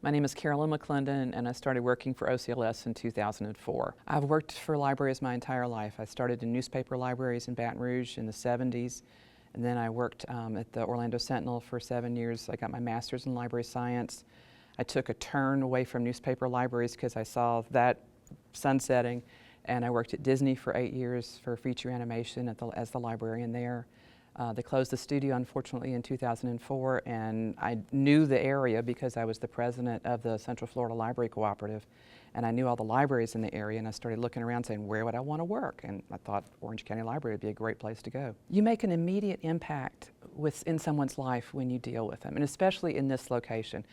My name is Carolyn McClendon, and I started working for OCLS in 2004. I've worked for libraries my entire life. I started in newspaper libraries in Baton Rouge in the 70s, and then I worked at the Orlando Sentinel for 7 years. I got my master's in library science. I took a turn away from newspaper libraries because I saw that sunsetting, and I worked at Disney for 8 years for feature animation as the librarian there. They closed the studio, unfortunately, in 2004, and I knew the area because I was the president of the Central Florida Library Cooperative, and I knew all the libraries in the area, and I started looking around saying, where would I want to work? And I thought Orange County Library would be a great place to go. You make an immediate impact in someone's life when you deal with them, and especially in this location.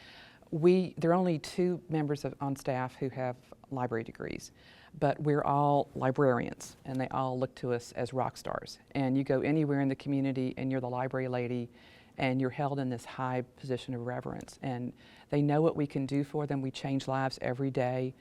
There are only 2 members on staff who have library degrees, but we're all librarians, and they all look to us as rock stars. And you go anywhere in the community and you're the library lady, and you're held in this high position of reverence. And they know what we can do for them. We change lives every day.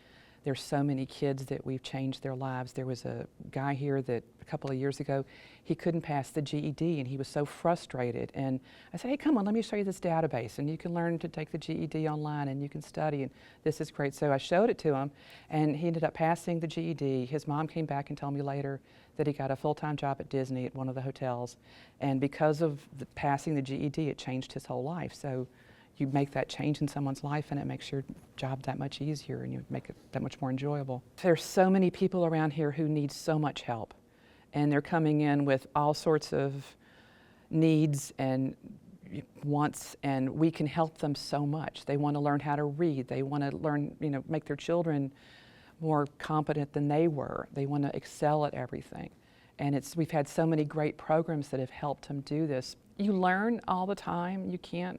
There's so many kids that we've changed their lives. There was a guy here that a couple of years ago, he couldn't pass the GED, and he was so frustrated. And I said, hey, come on, let me show you this database, and you can learn to take the GED online, and you can study, and this is great. So I showed it to him, and he ended up passing the GED. His mom came back and told me later that he got a full-time job at Disney at one of the hotels. And because of passing the GED, it changed his whole life. So you make that change in someone's life, and it makes your job that much easier, and you make it that much more enjoyable. There's so many people around here who need so much help, and they're coming in with all sorts of needs and wants, and we can help them so much. They want to learn how to read. They want to learn, make their children more competent than they were. They want to excel at everything. And we've had so many great programs that have helped them do this. You learn all the time. You can't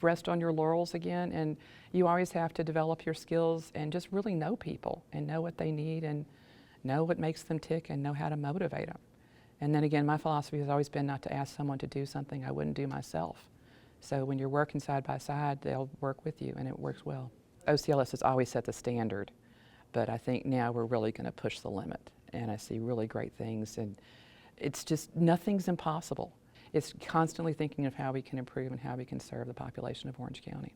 rest on your laurels again, and you always have to develop your skills and just really know people and know what they need and know what makes them tick and know how to motivate them. And then again, my philosophy has always been not to ask someone to do something I wouldn't do myself. So when you're working side by side, they'll work with you, and it works well. OCLS has always set the standard, but I think now we're really going to push the limit, and I see really great things, and it's just nothing's impossible. It's constantly thinking of how we can improve and how we can serve the population of Orange County.